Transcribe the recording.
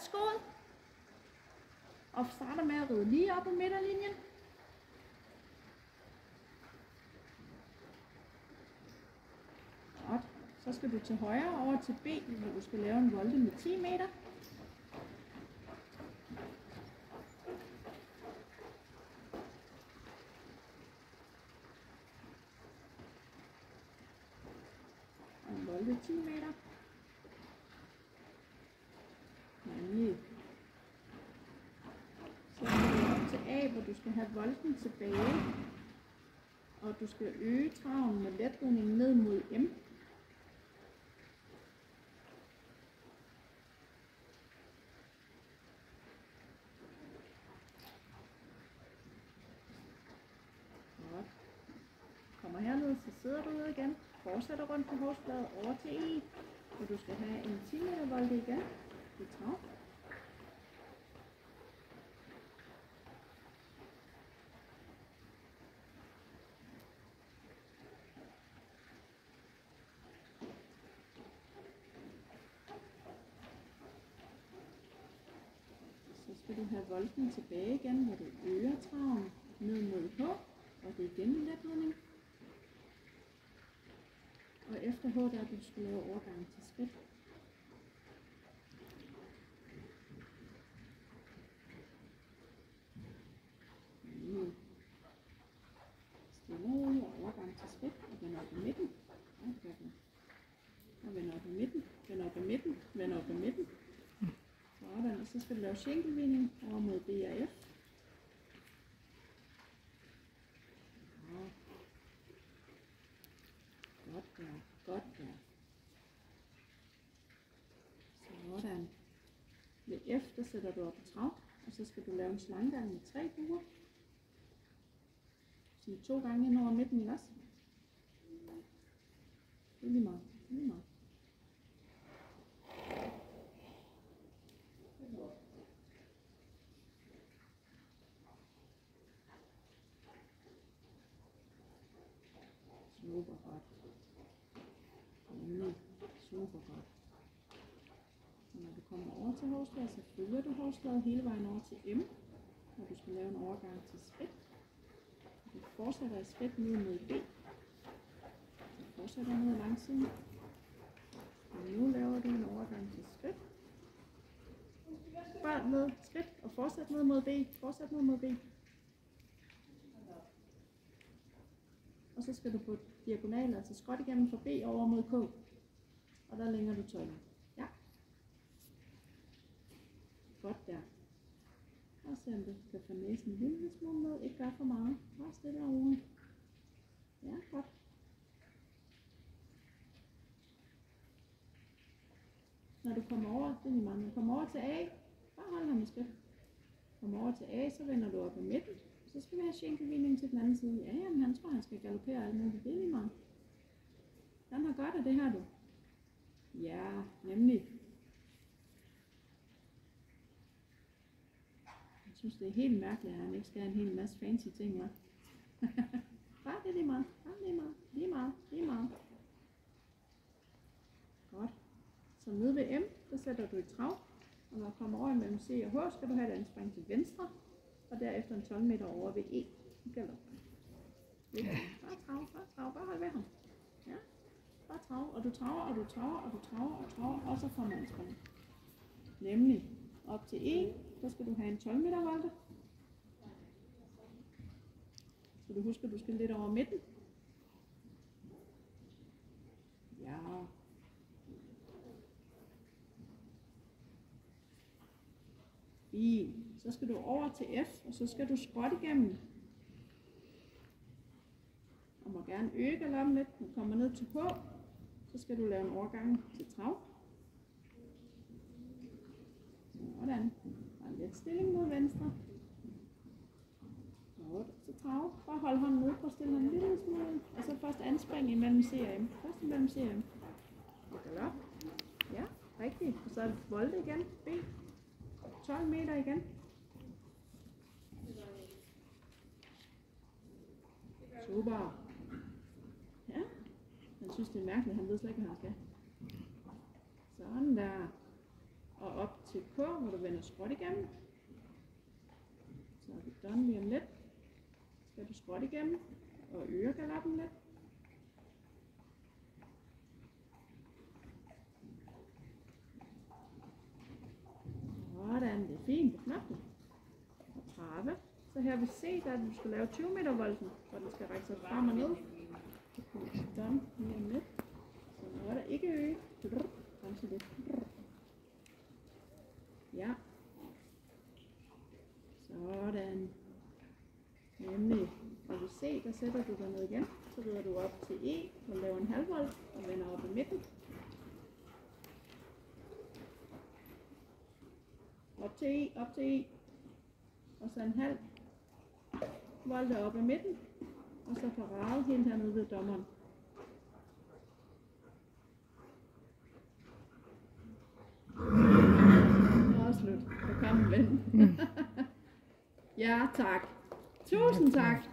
skål. Og starter med at ride lige op ad midterlinjen. Godt. Så skal du til højre over til B, hvor du skal lave en volte med 10 meter. Og en volte 10 meter. Så skal du op til A, hvor du skal have volten tilbage. Og du skal øge traven med letridning ned mod M. Godt. Kommer herned, så sidder du ned igen. Fortsætter rundt på hovsbladet over til E, hvor du skal have en 10 meter volte igen. Det er trav. Så skal du have volten tilbage igen, hvor du øger traven ned mod H, og det er igen en letridning. Og efter H, der du skal lave overgang til skridt. Stille og overgang til skridt, og vend op i midten. Og vend op i midten, vend op i midten, vend op i midten. Sådan, og så skal du lave skænkelvinding over mod B og F. Godt der, godt der. Sådan. Ved F, der sætter du op i trav, og så skal du lave en slanggang med 3 buer. Så 2 gange ind over midten, ikke også? Det er lige meget, lige meget. Super godt. Super godt. Så når du kommer over til hovslaget, så følger du hovslaget hele vejen over til M, når du skal lave en overgang til skridt. Du fortsætter i skridt ned mod B. Du fortsætter ned ad langsiden. Og nu laver du en overgang til skridt. Bare ned skridt og fortsæt ned mod B. Fortsæt ned mod B. Og så skal du på diagonal, altså skråt igennem fra B over mod K. Og der længer du tøjlen. Ja. Godt der. Og se om du kan få næsen en lille smule ned. Ikke gør for meget. Bare stille og roligt. Ja, godt. Når du kommer over, det er lige meget. Når du kommer over til A, bare hold ham i skridt. Kommer over til A, så vender du op i midten. Så skal vi have skænkelvinding til den anden side. Ja, jamen, han tror, han skal galoppere alt muligt. Det er lige meget. Han har godt af det her, du. Ja, nemlig. Jeg synes, det er helt mærkeligt, at han ikke skal have en hel masse fancy ting, hva'? Bare det lige meget. Bare lige meget. Lige meget. Lige meget. Godt. Så nede ved M, så sætter du i trav. Og når du kommer over mellem C og H, skal du have et anspring til venstre. Og derefter en 12 meter over ved E. Galop. Bare trav, bare trav, bare hold ved ham. Ja, bare trav, og du traver, og du traver, og du traver, og traver, og så kommer en spring. Nemlig op til E, så skal du have en 12 meter volte. Så du husker, at du skal lidt over midten. Ja. Fint. Så skal du over til F, og så skal du skråt igennem. Og må gerne øge galoppen lidt. Når du kommer ned til H, så skal du lave en overgang til trav. Sådan. Og lidt stilling mod venstre. Godt. Så trav. Bare hold hånden nede på stille en lille smule. Og så først anspring imellem C og M. Først imellem C og M. Og galop. Ja, rigtigt. Og så er det volte igen. B. 12 meter igen. Super. Ja. Han synes, det er mærkeligt. Han ved slet ikke, hvad han skal. Sådan der. og op til K, hvor du vender skråt igennem. Så er vi done lige om lidt. Skal du skråt igennem og øge galoppen lidt. Sådan, det er fint, det er flot. Og 30. Så her vil se, at du skal lave 20 meter volden, hvor den skal række sig frem og ned. Done lige om lidt. Så nu er der ikke øge. Bremse lidt. Ja. Sådan. Nemlig. Og vi se, der sætter du dig ned igen. Så rider du op til E og laver en halvvolt og vender op i midten. Op til E, op til E. Og så en halv volte op i midten. Og så parade helt hernede ved dommeren. Og slut. Så kom ven. Ja, tak. Tusind tak.